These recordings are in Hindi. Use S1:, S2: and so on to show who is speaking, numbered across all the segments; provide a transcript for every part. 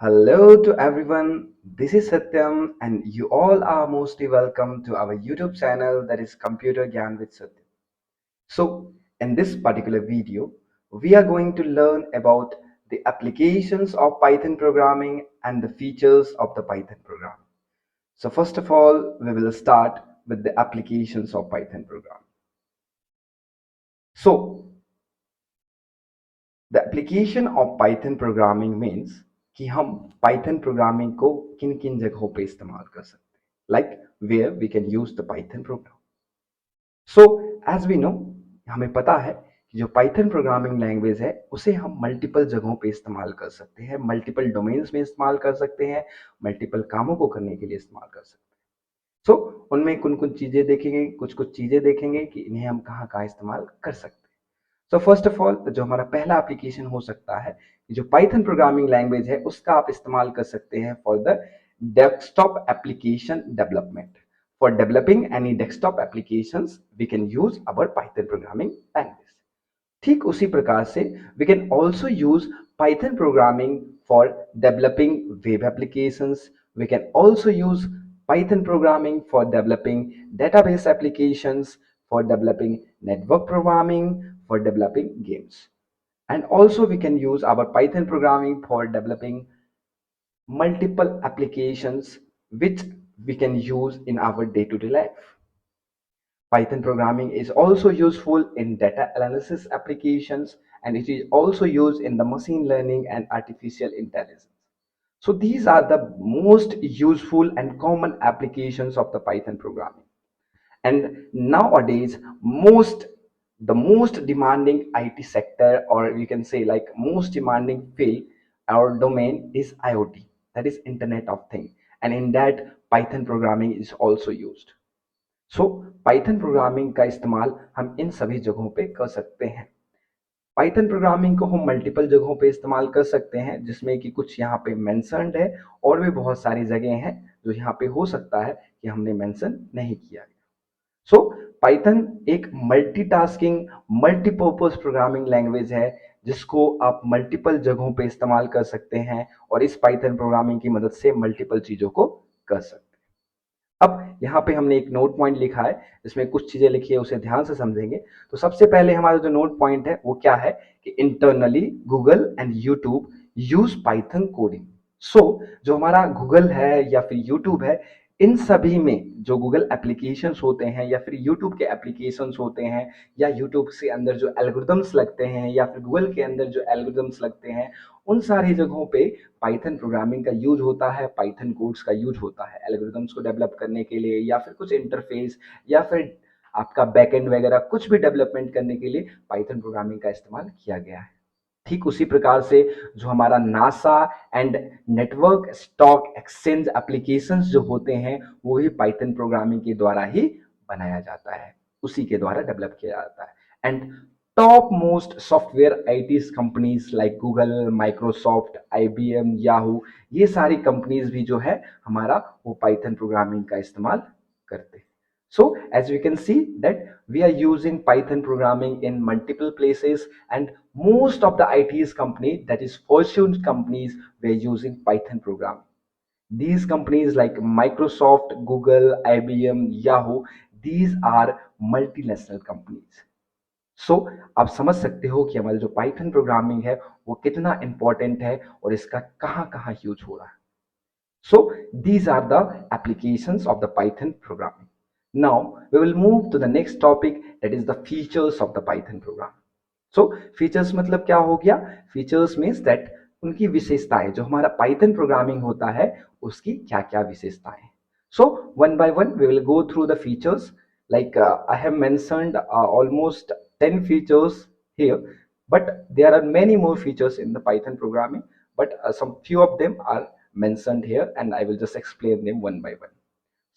S1: Hello to everyone. This is Satyam, and you all are mostly welcome to our YouTube channel that is Computer Gyan with Satyam. So, in this particular video, we are going to learn about the applications of Python programming and the features of the Python program. So, first of all, we will start with the applications of Python program. So, the application of Python programming means कि हम Python programming को किन किन जगहों पे इस्तेमाल कर सकते हैं, like where we can use the Python program. So as we know, हमें पता है कि जो Python प्रोग्रामिंग लैंग्वेज है उसे हम मल्टीपल जगहों पे इस्तेमाल कर सकते हैं, मल्टीपल डोमेन्स में इस्तेमाल कर सकते हैं, मल्टीपल कामों को करने के लिए इस्तेमाल कर सकते हैं. सो उनमें कुछ कुछ चीजें देखेंगे, कुछ चीजें देखेंगे कि इन्हें हम कहाँ कहाँ इस्तेमाल कर सकते हैं. सो फर्स्ट ऑफ ऑल जो हमारा पहला एप्लीकेशन हो सकता है, जो पाइथन प्रोग्रामिंग लैंग्वेज है उसका आप इस्तेमाल कर सकते हैं for the desktop application development. For developing any desktop applications we can use our Python programming language. ठीक उसी प्रकार से we can also use Python programming for developing web applications. We can also use Python programming for developing database applications, for developing network programming, for developing games. And also we can use our Python programming for developing multiple applications which we can use in our day-to-day life. Python programming is also useful in data analysis applications, and it is also used in the machine learning and artificial intelligence. So these are the most useful and common applications of the Python programming. And nowadays, the most demanding IT sector, or you can say like most demanding field or domain is IoT, that is Internet of Things. And in that, Python programming is also used. So Python programming का इस्तेमाल हम इन सभी जगहों पे कर सकते हैं. पाइथन प्रोग्रामिंग को हम मल्टीपल जगहों पे इस्तेमाल कर सकते हैं, जिसमें कि कुछ यहाँ पे मेंशन्ड है और भी बहुत सारी जगह हैं जो यहाँ पे हो सकता है कि हमने मेंशन नहीं किया गया. सो पाइथन एक मल्टीटास्किंग मल्टीपर्पज प्रोग्रामिंग लैंग्वेज है जिसको आप मल्टीपल जगहों पे इस्तेमाल कर सकते हैं और इस पाइथन प्रोग्रामिंग की मदद से मल्टीपल चीजों को कर सकते हैं. अब यहाँ पे हमने एक नोट पॉइंट लिखा है, इसमें कुछ चीजें लिखी है, उसे ध्यान से समझेंगे. तो सबसे पहले हमारा जो नोट पॉइंट है वो क्या है कि internally Google and YouTube use Python coding. So जो हमारा गूगल है या फिर यूट्यूब है, इन सभी में जो गूगल एप्लीकेशंस होते हैं या फिर यूट्यूब के एप्लीकेशंस होते हैं या यूट्यूब से अंदर जो एल्गोरिदम्स लगते हैं या फिर गूगल के अंदर जो एल्गोरिदम्स लगते हैं, उन सारी जगहों पे पाइथन प्रोग्रामिंग का यूज होता है, पाइथन कोड्स का यूज होता है एल्गोरिदम्स को डेवलप करने के लिए या फिर कुछ इंटरफेस या फिर आपका बैकएंड वगैरह कुछ भी डेवलपमेंट करने के लिए पाइथन प्रोग्रामिंग का इस्तेमाल किया गया है. ठीक उसी प्रकार से जो हमारा NASA and network stock exchange applications जो होते हैं वो भी पाइथन प्रोग्रामिंग के द्वारा ही बनाया जाता है, उसी के द्वारा डेवलप किया जाता है. And top most software IT companies like Google, Microsoft, IBM, Yahoo, ये सारी कंपनीज भी जो है हमारा वो पाइथन प्रोग्रामिंग का इस्तेमाल करते हैं. So as we can see that we are using Python programming in multiple places, and most of the IT's company, that is Fortune companies, were using Python programming. These companies like Microsoft, Google, IBM, Yahoo, these are multinational companies. So आप समझ सकते हो कि हमारा जो पाइथन प्रोग्रामिंग है वो कितना इंपॉर्टेंट है और इसका कहाँ कहाँ यूज हो रहा है. So these are the applications of the Python programming. Now we will move to the next topic, that is the features of the Python program. So features मतलब क्या हो गया? Features means that उनकी विशेषताएं, जो हमारा Python programming होता है उसकी क्या क्या विशेषताएं. So one by one we will go through the features. Like I have mentioned almost 10 features here, but there are many more features in the Python programming, but some few of them are mentioned here and I will just explain them one by one.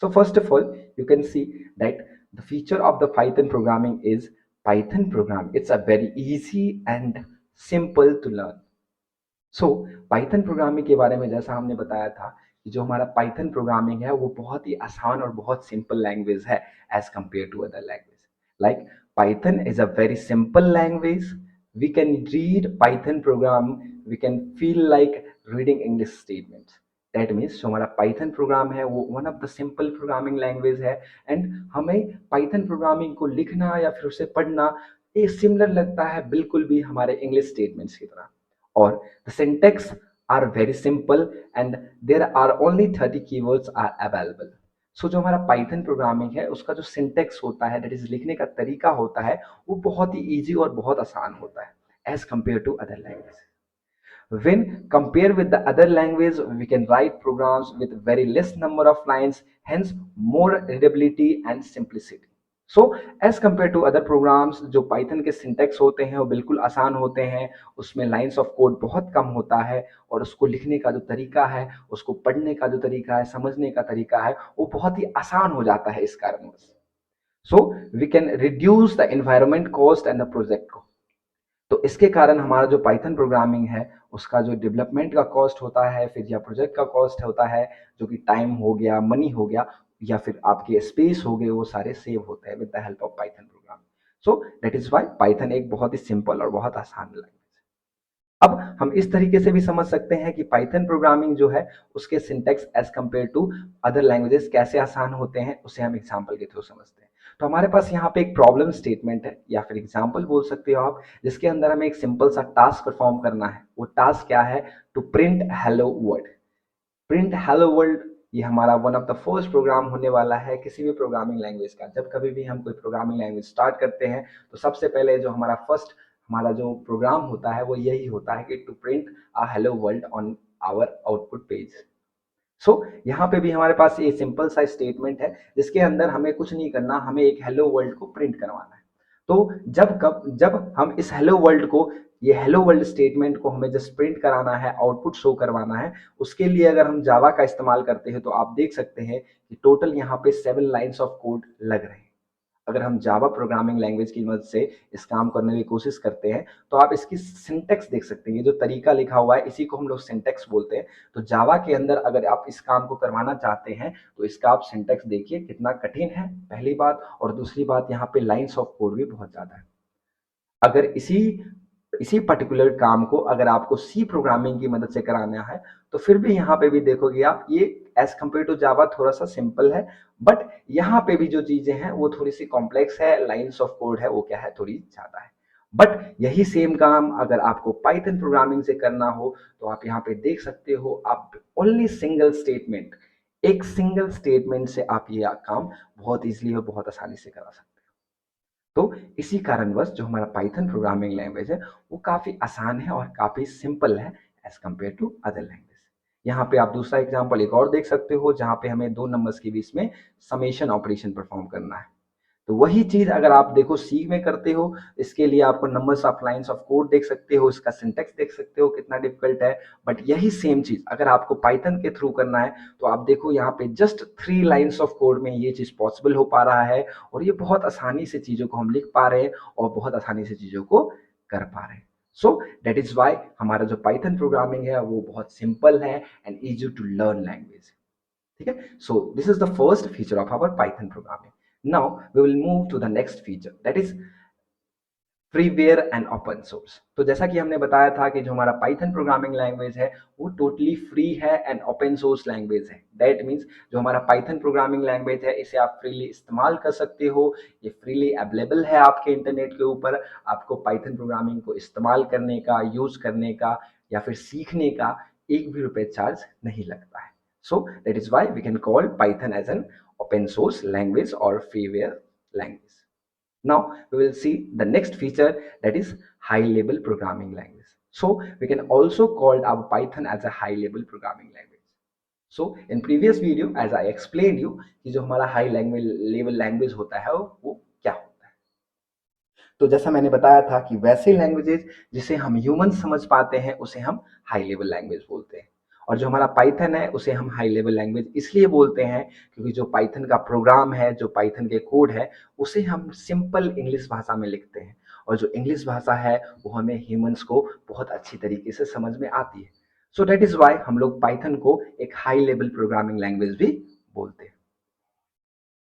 S1: So first of all, you can see that the feature of the Python programming is Python program. It's a very easy and simple to learn. So Python programming के बारे में जैसा हमने बताया था कि जो हमारा पाइथन प्रोग्रामिंग है वो बहुत ही आसान और बहुत सिंपल लैंग्वेज है as compare to other language. Like Python is a very simple language. We can read Python program, we can feel like reading English statements. That means जो हमारा पाइथन प्रोग्राम है वो one of the simple programming language है, एंड हमें पाइथन प्रोग्रामिंग को लिखना या फिर उसे पढ़ना ये सिमिलर लगता है बिल्कुल भी हमारे इंग्लिश स्टेटमेंट्स की तरह। और the syntax are very simple and there are only 30 keywords are available. So जो हमारा पाइथन प्रोग्रामिंग है उसका जो सिंटेक्स होता है, दैट इज लिखने का तरीका होता है, वो बहुत ही ईजी और बहुत आसान होता है as compare to other language. When compared with the other language, we can write programs with very less number of lines, hence more readability and simplicity. So as compared to other programs, जो Python के syntax होते हैं वो बिल्कुल आसान होते हैं, उसमें lines of code बहुत कम होता है, और उसको लिखने का जो तरीका है, उसको पढ़ने का जो तरीका है, समझने का तरीका है, वो बहुत ही आसान हो जाता है इस कारणवश। So we can reduce the environment cost and the project cost. तो इसके कारण हमारा जो पाइथन प्रोग्रामिंग है उसका जो डेवलपमेंट का कॉस्ट होता है, फिर या प्रोजेक्ट का कॉस्ट होता है, जो कि टाइम हो गया, मनी हो गया, या फिर आपके स्पेस हो गए, वो सारे सेव होते हैं with the help of Python program. So that is why Python एक बहुत ही सिंपल और बहुत आसान लैंग्वेज है। अब हम इस तरीके से भी समझ सकते हैं कि पाइथन प्रोग्रामिंग जो है उसके syntax as compare to other languages कैसे आसान होते हैं, उसे हम एग्जाम्पल के थ्रू समझते हैं। तो हमारे पास यहाँ पे एक प्रॉब्लम स्टेटमेंट है या फिर एग्जाम्पल बोल सकते हो आप, जिसके अंदर हमें एक सिंपल सा टास्क परफॉर्म करना है। वो टास्क क्या है? To print hello world. Print hello world ये हमारा one of the first program होने वाला है किसी भी प्रोग्रामिंग लैंग्वेज का। जब कभी भी हम कोई प्रोग्रामिंग लैंग्वेज स्टार्ट करते हैं तो सबसे पहले जो हमारा जो प्रोग्राम होता है वो यही होता है कि to print a hello world on our output page. So यहाँ पे भी हमारे पास ये सिंपल सा स्टेटमेंट है जिसके अंदर हमें कुछ नहीं करना, हमें एक हेलो वर्ल्ड को प्रिंट करवाना है। तो जब हम इस हेलो वर्ल्ड को, ये हेलो वर्ल्ड स्टेटमेंट को हमें जस्ट प्रिंट कराना है, आउटपुट शो करवाना है, उसके लिए अगर हम जावा का इस्तेमाल करते हैं तो आप देख सकते हैं कि टोटल यहाँ पे 7 लाइन्स ऑफ कोड लग रहे हैं। अगर हम जावा प्रोग्रामिंग लैंग्वेज की मदद से इस काम करने की कोशिश करते हैं तो आप इसकी सिंटेक्स देख सकते हैं। ये जो तरीका लिखा हुआ है इसी को हम लोग सिंटेक्स बोलते हैं। तो जावा के अंदर अगर आप इस काम को करवाना चाहते हैं तो इसका आप सिंटेक्स देखिए कितना कठिन है, पहली बात। और दूसरी बात, यहाँ पे लाइन्स ऑफ कोड भी बहुत ज्यादा है। अगर इसी इसी पर्टिकुलर काम को अगर आपको सी प्रोग्रामिंग की मदद से कराना है तो फिर भी यहाँ पे भी देखोगे आप, ये एज कंपेयर टू जावा थोड़ा सा सिंपल है, बट यहाँ पे भी जो चीजें हैं वो थोड़ी सी कॉम्प्लेक्स है, लाइंस ऑफ कोड है वो क्या है, थोड़ी ज्यादा है। बट यही सेम काम अगर आपको पाइथन प्रोग्रामिंग से करना हो तो आप यहाँ पे देख सकते हो, आप ओनली सिंगल स्टेटमेंट, एक सिंगल स्टेटमेंट से आप ये काम बहुत इजीली और बहुत आसानी से करा सकते हैं। तो इसी कारणवश जो हमारा पाइथन प्रोग्रामिंग लैंग्वेज है वो काफी आसान है और काफी सिंपल है as compare to other language. यहाँ पे आप दूसरा एग्जांपल एक और देख सकते हो जहाँ पे हमें दो नंबर्स के बीच में समेशन ऑपरेशन परफॉर्म करना है। तो वही चीज अगर आप देखो सी में करते हो, इसके लिए आपको numbers of lines of code देख सकते हो, इसका सिंटेक्स देख सकते हो कितना डिफिकल्ट है। बट यही सेम चीज अगर आपको पाइथन के थ्रू करना है तो आप देखो यहाँ पे जस्ट 3 लाइंस ऑफ कोड में ये चीज पॉसिबल हो पा रहा है, और ये बहुत आसानी से चीजों को हम लिख पा रहे हैं और बहुत आसानी से चीजों को कर पा रहे हैं। सो दैट इज वाई हमारा जो पाइथन प्रोग्रामिंग है वो बहुत सिंपल है and easy to learn language. ठीक है, so this is the first feature of our Python programming. Now we will move to the next feature, that is freeware and open source. तो जैसा कि हमने बताया था कि जो हमारा पाइथन प्रोग्रामिंग लैंग्वेज है वो टोटली फ्री है एंड ओपन सोर्स लैंग्वेज है। दैट मीन्स जो हमारा पाइथन प्रोग्रामिंग लैंग्वेज है इसे आप फ्रीली इस्तेमाल कर सकते हो, ये फ्रीली अवेलेबल है आपके इंटरनेट के ऊपर। आपको पाइथन प्रोग्रामिंग को इस्तेमाल करने का, यूज करने का या फिर सीखने का एक भी रुपए चार्ज नहीं लगता है। So that is why we can call Python as an open source language और freeware language. Now we will see the next feature, that is high level programming language. So we can also call our Python as a high level programming language. So in previous video as I explained you कि जो हमारा high level language होता है वो क्या होता है। तो जैसा मैंने बताया था कि वैसे लैंग्वेजेस जिसे हम ह्यूमन समझ पाते हैं उसे हम हाई लेवल लैंग्वेज बोलते हैं, और जो हमारा पाइथन है उसे हम हाई लेवल लैंग्वेज इसलिए बोलते हैं क्योंकि जो पाइथन का प्रोग्राम है, जो पाइथन के कोड है, उसे हम सिंपल इंग्लिश भाषा में लिखते हैं, और जो इंग्लिश भाषा है वो हमें ह्यूमंस को बहुत अच्छी तरीके से समझ में आती है। सो दैट इज वाई हम लोग पाइथन को एक हाई लेवल प्रोग्रामिंग लैंग्वेज भी बोलते हैं।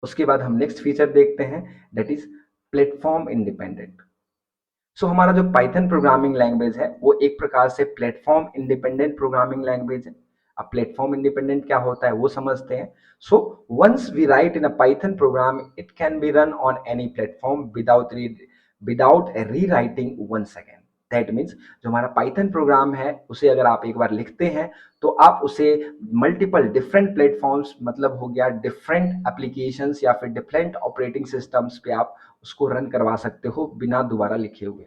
S1: उसके बाद हम नेक्स्ट फीचर देखते हैं, दैट इज प्लेटफॉर्म इंडिपेंडेंट। सो हमारा जो पाइथन प्रोग्रामिंग लैंग्वेज है वो एक प्रकार से प्लेटफॉर्म इंडिपेंडेंट प्रोग्रामिंग लैंग्वेज है। अब प्लेटफॉर्म इंडिपेंडेंट क्या होता है वो समझते हैं। So once we write in a Python program it can be run on any platform without rewriting once again. That means जो हमारा पाइथन प्रोग्राम है उसे अगर आप एक बार लिखते हैं तो आप उसे मल्टीपल डिफरेंट प्लेटफॉर्म्स मतलब हो गया डिफरेंट एप्लीकेशंस या फिर डिफरेंट ऑपरेटिंग सिस्टम्स पे आप उसको रन करवा सकते हो बिना दोबारा लिखे हुए।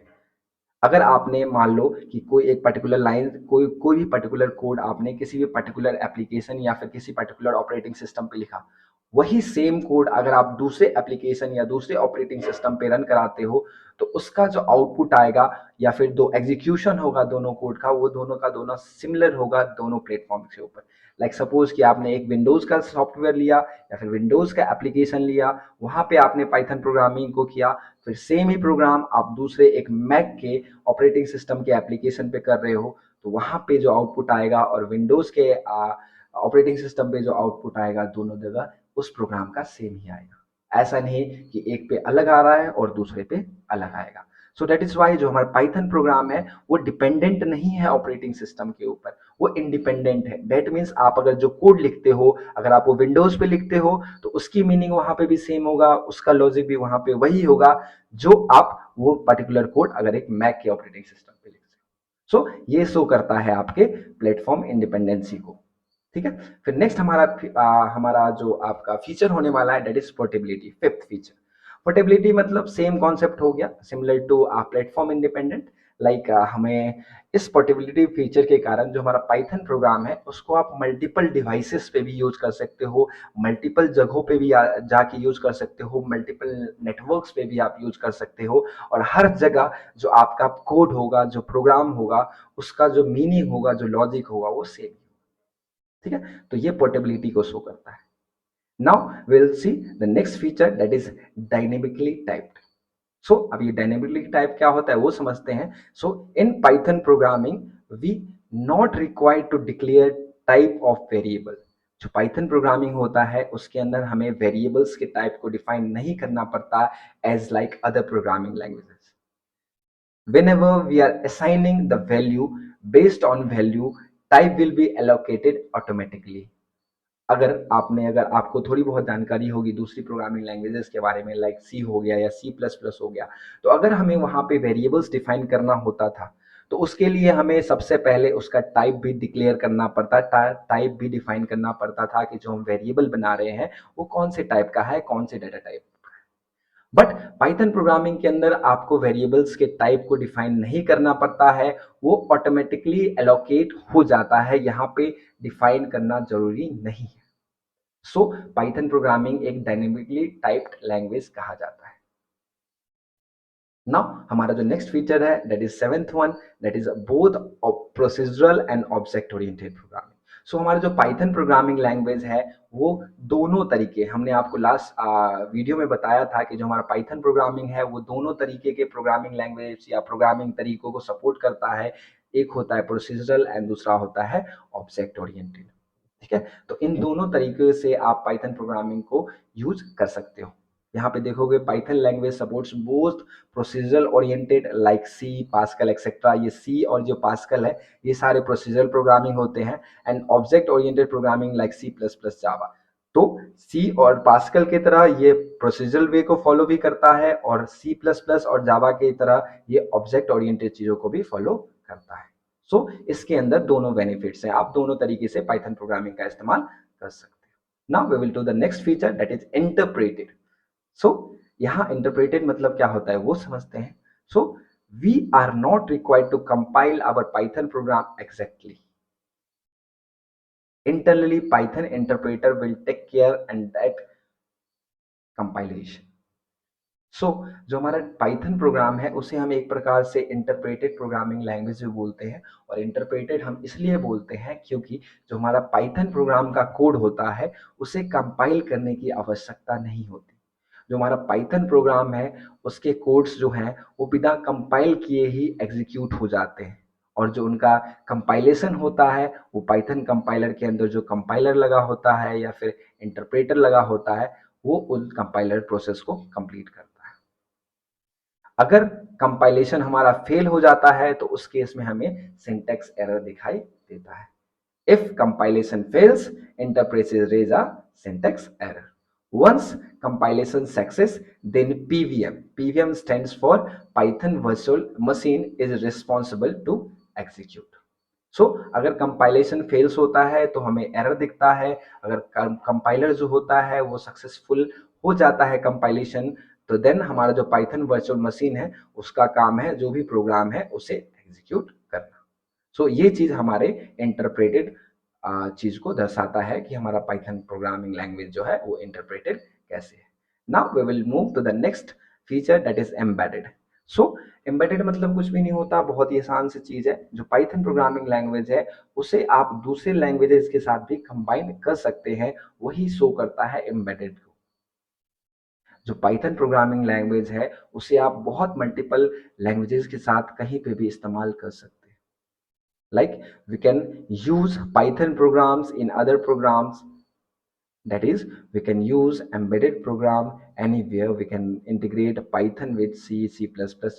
S1: अगर आपने मान लो कि कोई एक पर्टिकुलर लाइन कोई भी पर्टिकुलर कोड आपने किसी भी पर्टिकुलर एप्लीकेशन या फिर किसी पर्टिकुलर ऑपरेटिंग सिस्टम पे लिखा, वही सेम कोड अगर आप दूसरे एप्लीकेशन या दूसरे ऑपरेटिंग सिस्टम पे रन कराते हो तो उसका जो आउटपुट आएगा या फिर दो एग्जीक्यूशन होगा दोनों कोड का वो दोनों का दोनों सिमिलर होगा दोनों प्लेटफॉर्म के ऊपर। लाइक सपोज कि आपने एक विंडोज का सॉफ्टवेयर लिया या फिर विंडोज का एप्लीकेशन लिया, वहां पे आपने पाइथन प्रोग्रामिंग को किया, फिर सेम ही प्रोग्राम आप दूसरे एक मैक के ऑपरेटिंग सिस्टम के एप्लीकेशन पे कर रहे हो तो वहां पे जो आउटपुट आएगा और विंडोज के ऑपरेटिंग सिस्टम पे जो आउटपुट आएगा दोनों जगह उस प्रोग्राम का सेम ही आएगा। ऐसा नहीं कि एक पे अलग आ रहा है और दूसरे पे अलग आएगा। सो दैट इज वाई जो हमारा पाइथन प्रोग्राम है वो डिपेंडेंट नहीं है ऑपरेटिंग सिस्टम के ऊपर, वो इंडिपेंडेंट है। दैट मीन्स आप अगर जो कोड लिखते हो अगर आप वो विंडोज पे लिखते हो तो उसकी मीनिंग वहां पे भी सेम होगा, उसका लॉजिक भी वहां पे वही होगा जो आप वो पर्टिकुलर कोड अगर एक मैक के ऑपरेटिंग सिस्टम पे लिखते हो। सो ये शो करता है आपके प्लेटफॉर्म इंडिपेंडेंसी को। ठीक है। फिर नेक्स्ट हमारा जो आपका फीचर होने वाला है that is portability, fifth feature. Portability मतलब सेम कॉन्सेप्ट हो गया similar to platform independent. Like हमें इस पोर्टेबिलिटी फीचर के कारण जो हमारा पाइथन प्रोग्राम है उसको आप मल्टीपल डिवाइसेस पे भी यूज कर सकते हो, मल्टीपल जगहों पे भी जाके यूज कर सकते हो, मल्टीपल नेटवर्क्स पे भी आप यूज कर सकते हो और हर जगह जो आपका कोड होगा जो प्रोग्राम होगा उसका जो मीनिंग होगा जो लॉजिक होगा वो सेम। ठीक है। तो ये पोर्टेबिलिटी को शो करता है। Now will see the next feature that is dynamically typed. So अब ये डायनेमिकली टाइप क्या होता है वो समझते हैं। So in Python programming we not required to declare type of variable. जो पाइथन प्रोग्रामिंग होता है उसके अंदर हमें वेरिएबल्स के टाइप को डिफाइन नहीं करना पड़ता as like other programming languages. whenever we are assigning the value based on value type will be allocated automatically। अगर आपको थोड़ी बहुत जानकारी होगी दूसरी प्रोग्रामिंग लैंग्वेजेस के बारे में लाइक सी हो गया या सी प्लस प्लस हो गया, तो अगर हमें वहां पे वेरिएबल्स डिफाइन करना होता था तो उसके लिए हमें सबसे पहले उसका टाइप भी डिक्लेयर करना पड़ता, टाइप भी डिफाइन करना पड़ता था कि जो हम वेरिएबल बना रहे हैं वो कौन से टाइप का है, कौन से data type. But Python programming के अंदर आपको वेरिएबल्स के टाइप को डिफाइन नहीं करना पड़ता है, वो ऑटोमेटिकली एलोकेट हो जाता है, यहाँ पे डिफाइन करना जरूरी नहीं है। सो पाइथन प्रोग्रामिंग एक डायनेमिकली टाइप्ड लैंग्वेज कहा जाता है। नाउ हमारा जो नेक्स्ट फीचर है that is seventh one, that is both procedural and object oriented programming. So हमारा जो पाइथन प्रोग्रामिंग लैंग्वेज है वो दोनों तरीके, हमने आपको लास्ट वीडियो में बताया था कि जो हमारा पाइथन प्रोग्रामिंग है वो दोनों तरीके के प्रोग्रामिंग लैंग्वेज या प्रोग्रामिंग तरीकों को सपोर्ट करता है। एक होता है प्रोसीजरल एंड दूसरा होता है ऑब्जेक्ट ओरिएंटेड। ठीक है। तो इन दोनों तरीके से आप पाइथन प्रोग्रामिंग को यूज कर सकते हो। यहाँ पे देखोगे Python language supports both procedural oriented like C Pascal etcetera. ये सी और जो पास्कल है ये सारे प्रोसीजरल प्रोग्रामिंग होते हैं and object oriented programming like C plus plus Java. तो सी और पास्कल की तरह ये प्रोसीजरल वे को फॉलो भी करता है और सी प्लस प्लस और जावा की तरह ये ऑब्जेक्ट ओरिएंटेड चीजों को भी फॉलो करता है। सो इसके अंदर दोनों बेनिफिट्स हैं, आप दोनों तरीके से पाइथन प्रोग्रामिंग का इस्तेमाल कर सकते हो। Now we will do the next feature that is interpreted. So यहाँ इंटरप्रेटेड मतलब क्या होता है वो समझते हैं। So we are not required to compile our Python program exactly, internally python interpreter will take care and that compilation। So जो हमारा पाइथन प्रोग्राम है उसे हम एक प्रकार से इंटरप्रेटेड प्रोग्रामिंग लैंग्वेज भी बोलते हैं और इंटरप्रेटेड हम इसलिए बोलते हैं क्योंकि जो हमारा पाइथन प्रोग्राम का कोड होता है उसे कंपाइल करने की आवश्यकता नहीं होती। जो हमारा पाइथन प्रोग्राम है उसके कोड्स जो हैं वो बिना कंपाइल किए ही एग्जीक्यूट हो जाते हैं और जो उनका कंपाइलेशन होता है वो पाइथन कंपाइलर के अंदर जो कंपाइलर लगा होता है या फिर इंटरप्रेटर लगा होता है वो उन कंपाइलर प्रोसेस को कंप्लीट करता है। अगर कंपाइलेशन हमारा फेल हो जाता है तो उस केस में हमें सिंटैक्स एरर दिखाई देता है। If compilation fails, interpreter raise a syntax error. Once compilation success, then PVM stands for Python Virtual Machine is responsible to execute. सो अगर कंपाइलेशन फेल्स होता है तो हमें एरर दिखता है। अगर कंपाइलर जो होता है वो सक्सेसफुल हो जाता है कंपाइलेशन, तो देन हमारा जो पाइथन वर्चुअल मशीन है उसका काम है जो भी प्रोग्राम है उसे एग्जीक्यूट करना। सो ये चीज हमारे इंटरप्रेटेड चीज को दर्शाता है कि हमारा पाइथन प्रोग्रामिंग लैंग्वेज जो है वो इंटरप्रेटेड कैसे है। Now we will move to the next feature that is embedded. So embedded मतलब कुछ भी नहीं होता, बहुत ही आसान सी चीज है। जो पाइथन प्रोग्रामिंग लैंग्वेज है उसे आप दूसरे लैंग्वेजेस के साथ भी कंबाइन कर सकते हैं, वही शो करता है एम्बेडेड को। जो पाइथन प्रोग्रामिंग लैंग्वेज है उसे आप बहुत मल्टीपल लैंग्वेजेस के साथ कहीं पे भी इस्तेमाल कर सकते हैं। Like we can use Python programs in other programs. That is, we can use embedded program anywhere. We can integrate Python with C, C++,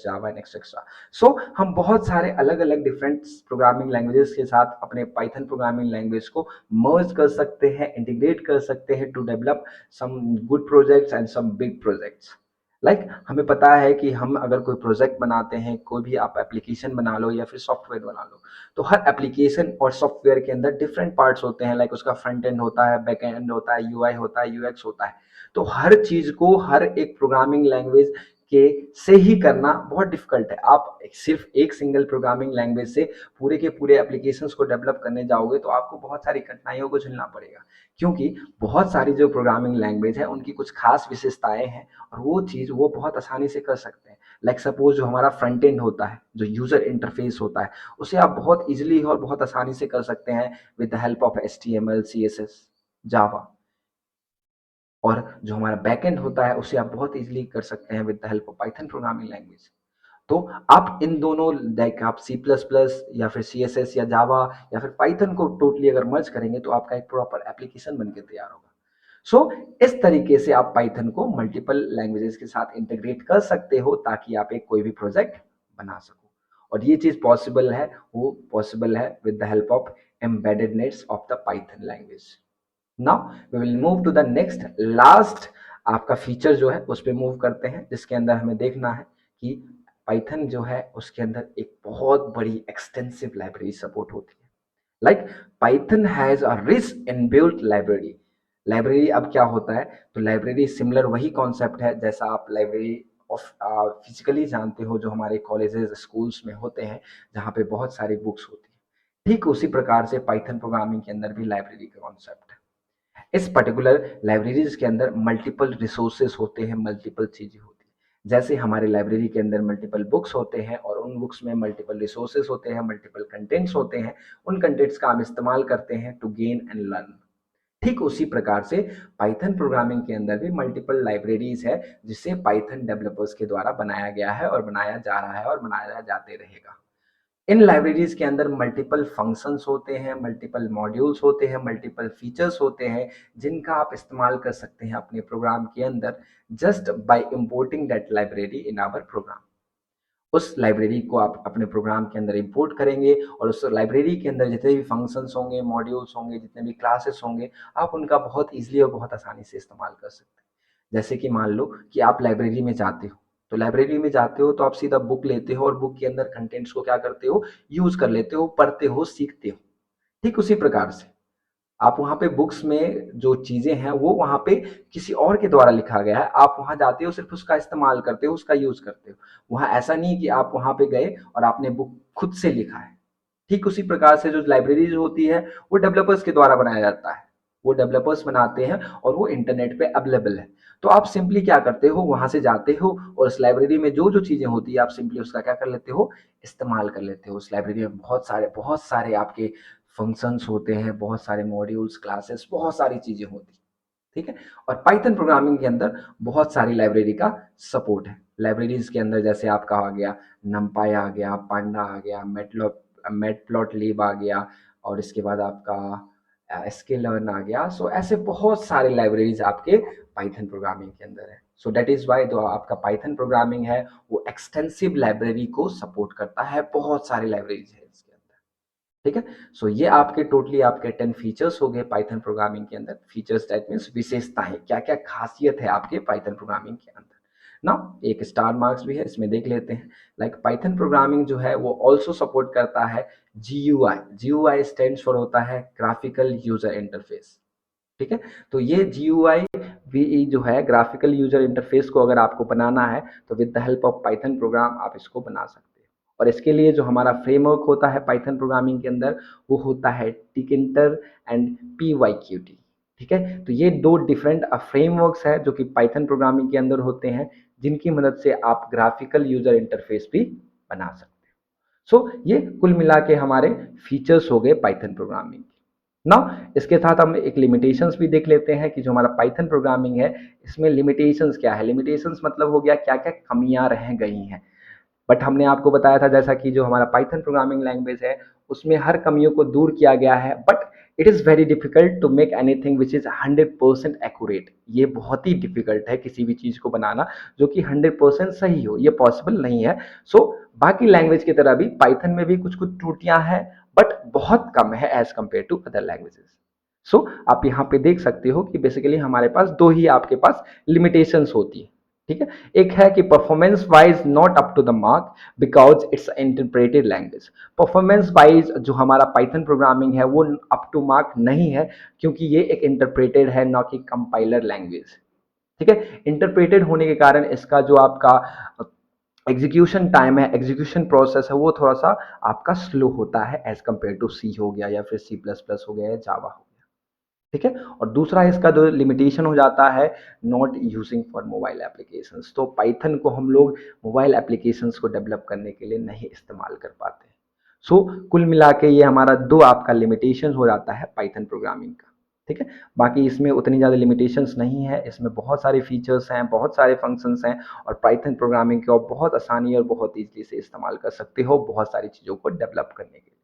S1: Java and etc. So हम बहुत सारे अलग अलग डिफरेंट प्रोग्रामिंग लैंग्वेजेस के साथ अपने Python प्रोग्रामिंग लैंग्वेज को मर्ज कर सकते हैं, इंटीग्रेट कर सकते हैं to develop some good projects and some big projects. Like हमें पता है कि हम अगर कोई प्रोजेक्ट बनाते हैं, कोई भी आप एप्लीकेशन बना लो या फिर सॉफ्टवेयर बना लो, तो हर एप्लीकेशन और सॉफ्टवेयर के अंदर डिफरेंट पार्ट्स होते हैं। लाइक उसका फ्रंट एंड होता है, बैक एंड होता है, यूआई होता है, यूएक्स होता है। तो हर चीज को हर एक प्रोग्रामिंग लैंग्वेज के से ही करना बहुत डिफिकल्ट है। आप सिर्फ एक सिंगल प्रोग्रामिंग लैंग्वेज से पूरे के पूरे एप्लीकेशंस को डेवलप करने जाओगे तो आपको बहुत सारी कठिनाइयों को झेलना पड़ेगा, क्योंकि बहुत सारी जो प्रोग्रामिंग लैंग्वेज है उनकी कुछ खास विशेषताएं हैं और वो चीज वो बहुत आसानी से कर सकते हैं। लाइक सपोज जो हमारा फ्रंट एंड होता है, जो यूजर इंटरफेस होता है, उसे आप बहुत इजीली और बहुत आसानी से कर सकते हैं with the help of HTML, CSS, जावा। और जो हमारा बैकएंड होता है उसे आप बहुत इजीली कर सकते हैं with the help of Python programming language. तो आप इन दोनों लाइक आप सी प्लस प्लस या फिर CSS या जावा या फिर पाइथन को टोटली अगर मर्ज करेंगे तो आपका एक प्रॉपर एप्लीकेशन बनके तैयार होगा। सो इस तरीके से आप पाइथन को मल्टीपल लैंग्वेजेस के साथ इंटीग्रेट कर सकते हो ताकि आप एक कोई भी प्रोजेक्ट बना सको। और ये चीज पॉसिबल है, वो पॉसिबल है with the help of embeddedness of the Python language. Now we will move to the next last आपका फीचर जो है उस पर मूव करते हैं, जिसके अंदर हमें देखना है कि पाइथन जो है उसके अंदर एक बहुत बड़ी एक्सटेंसिव लाइब्रेरी सपोर्ट होती है। Like Python has a rich inbuilt library. Library अब क्या होता है, तो लाइब्रेरी सिमिलर वही कॉन्सेप्ट है जैसा आप लाइब्रेरी ऑफ फिजिकली जानते हो, जो हमारे कॉलेजेस स्कूल्स में होते हैं जहाँ पे बहुत सारी बुक्स होती है। ठीक उसी प्रकार से पाइथन प्रोग्रामिंग के अंदर भी लाइब्रेरी का कॉन्सेप्ट है। इस पर्टिकुलर लाइब्रेरीज के अंदर मल्टीपल रिसोर्सेस होते हैं, मल्टीपल चीजें होती हैं। जैसे हमारे लाइब्रेरी के अंदर मल्टीपल बुक्स होते हैं और उन बुक्स में मल्टीपल रिसोर्सेस होते हैं, मल्टीपल कंटेंट्स होते हैं। उन कंटेंट्स का हम इस्तेमाल करते हैं टू गेन एंड लर्न। ठीक उसी प्रकार से पाइथन प्रोग्रामिंग के अंदर भी मल्टीपल लाइब्रेरीज है जिसे पाइथन डेवलपर्स के द्वारा बनाया गया है और बनाया जा रहा है और बनाया जाते रहेगा। इन लाइब्रेरीज के अंदर मल्टीपल फंक्शंस होते हैं, मल्टीपल मॉड्यूल्स होते हैं, मल्टीपल फीचर्स होते हैं जिनका आप इस्तेमाल कर सकते हैं अपने प्रोग्राम के अंदर just by importing that library in our program. उस लाइब्रेरी को आप अपने प्रोग्राम के अंदर इंपोर्ट करेंगे और उस लाइब्रेरी के अंदर जितने भी फंक्शंस होंगे, मॉड्यूल्स होंगे, जितने भी क्लासेस होंगे, आप उनका बहुत ईजिली और बहुत आसानी से इस्तेमाल कर सकते हैं। जैसे कि मान लो कि आप लाइब्रेरी में जाते हो, तो लाइब्रेरी में जाते हो तो आप सीधा बुक लेते हो और बुक के अंदर कंटेंट्स को क्या करते हो, यूज कर लेते हो, पढ़ते हो, सीखते हो। ठीक उसी प्रकार से आप वहाँ पे बुक्स में जो चीजें हैं वो वहाँ पे किसी और के द्वारा लिखा गया है, आप वहाँ जाते हो सिर्फ उसका इस्तेमाल करते हो, उसका यूज करते हो। वहाँ ऐसा नहीं कि आप वहाँ पे गए और आपने बुक खुद से लिखा है। ठीक उसी प्रकार से जो लाइब्रेरीज होती है वो डेवलपर्स के द्वारा बनाया जाता है, वो डेवलपर्स बनाते हैं और वो इंटरनेट पे अवेलेबल है। तो आप सिंपली क्या करते हो, वहां से जाते हो और उस लाइब्रेरी में जो जो चीजें होती है आप सिंपली उसका क्या कर लेते हो, इस्तेमाल कर लेते हो। उस लाइब्रेरी में बहुत सारे आपके फंक्शंस होते हैं, बहुत सारे मॉड्यूल्स, क्लासेस, बहुत सारी चीजें होती हैं। ठीक है। और पाइथन प्रोग्रामिंग के अंदर बहुत सारी लाइब्रेरी का सपोर्ट है। लाइब्रेरीज के अंदर जैसे आपका आ गया नमपाई, आ गया पांडा, आ गया मेटप्लॉटलिब आ गया, और इसके बाद आपका स्केलर्न आ गया। सो ऐसे बहुत सारे लाइब्रेरीज आपके पाइथन प्रोग्रामिंग के अंदर है। सो दैट इज वाई जो आपका पाइथन प्रोग्रामिंग है वो एक्सटेंसिव लाइब्रेरी को सपोर्ट करता है, बहुत सारी लाइब्रेरीज है इसके अंदर। ठीक है, सो ये आपके टोटली आपके 10 फीचर्स हो गए पाइथन प्रोग्रामिंग के अंदर। फीचर्स दैट मीन्स विशेषताएं, क्या क्या खासियत है आपके पाइथन प्रोग्रामिंग के अंदर ना। एक स्टार मार्क्स भी है, इसमें देख लेते हैं। लाइक पाइथन प्रोग्रामिंग जो है वो ऑल्सो सपोर्ट करता है GUI। GUI स्टैंड्स फॉर होता है ग्राफिकल यूजर इंटरफेस। ठीक है, तो ये GUI VE जो है ग्राफिकल यूजर इंटरफेस को अगर आपको बनाना है तो with the help of Python programme आप इसको बना सकते हैं। और इसके लिए जो हमारा फ्रेमवर्क होता है पाइथन प्रोग्रामिंग के अंदर वो होता है टिकिंटर एंड PYQT। ठीक है, तो ये दो डिफरेंट फ्रेमवर्क्स है जो कि पाइथन प्रोग्रामिंग के अंदर होते हैं, जिनकी मदद से आप ग्राफिकल यूजर इंटरफेस भी बना सकते हैं। सो ये कुल मिला के हमारे फीचर्स हो गए पाइथन प्रोग्रामिंग। नाउ इसके साथ हम एक लिमिटेशंस भी देख लेते हैं कि जो हमारा पाइथन प्रोग्रामिंग है इसमें लिमिटेशंस क्या है। लिमिटेशंस मतलब हो गया क्या क्या कमियां रह गई हैं। बट हमने आपको बताया था जैसा कि जो हमारा पाइथन प्रोग्रामिंग लैंग्वेज है उसमें हर कमियों को दूर किया गया है, but it is very difficult to make anything which is 100% accurate. ये बहुत ही डिफिकल्ट है किसी भी चीज़ को बनाना जो कि 100% सही हो, ये पॉसिबल नहीं है। सो बाकी लैंग्वेज की तरह भी पाइथन में भी कुछ कुछ त्रुटियां हैं, बट बहुत कम है as compare to other languages. So आप यहाँ पे देख सकते हो कि बेसिकली हमारे पास दो ही आपके पास लिमिटेशंस होती है। ठीक है, एक है कि performance wise not up to the mark because it's interpreted language. Performance wise जो हमारा पाइथन प्रोग्रामिंग है वो अप टू मार्क नहीं है, क्योंकि ये एक इंटरप्रेटेड है, ना कि कंपाइलर लैंग्वेज। ठीक है, इंटरप्रेटेड होने के कारण इसका जो आपका एग्जीक्यूशन टाइम है, एग्जीक्यूशन प्रोसेस है, वो थोड़ा सा आपका स्लो होता है एज कंपेयर टू सी हो गया या फिर C++ हो गया या जावा हो गया। ठीक है, और दूसरा इसका जो लिमिटेशन हो जाता है not using for mobile applications. तो पाइथन को हम लोग मोबाइल एप्लीकेशंस को डेवलप करने के लिए नहीं इस्तेमाल कर पाते। सो कुल मिला के ये हमारा दो आपका लिमिटेशन हो जाता है पाइथन प्रोग्रामिंग का। ठीक है, बाकी इसमें उतनी ज़्यादा लिमिटेशंस नहीं है, इसमें बहुत सारे फीचर्स हैं, बहुत सारे फंक्शंस हैं, और पाइथन प्रोग्रामिंग को आप बहुत आसानी और बहुत ईजली से इस्तेमाल कर सकते हो बहुत सारी चीज़ों को डेवलप करने के लिए।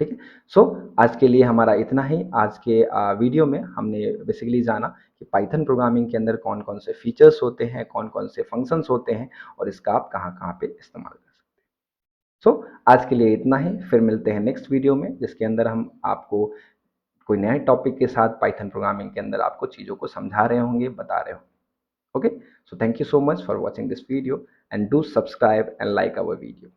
S1: ठीक है, सो आज के लिए हमारा इतना ही। आज के वीडियो में हमने बेसिकली जाना कि पाइथन प्रोग्रामिंग के अंदर कौन कौन से फीचर्स होते हैं, कौन कौन से फंक्शंस होते हैं, और इसका आप कहाँ कहाँ पे इस्तेमाल कर सकते हैं। सो आज के लिए इतना ही, फिर मिलते हैं नेक्स्ट वीडियो में जिसके अंदर हम आपको कोई नए टॉपिक के साथ पाइथन प्रोग्रामिंग के अंदर आपको चीज़ों को समझा रहे होंगे, बता रहे होंगे। Okay, so thank you so much for watching this video and do subscribe and like our video.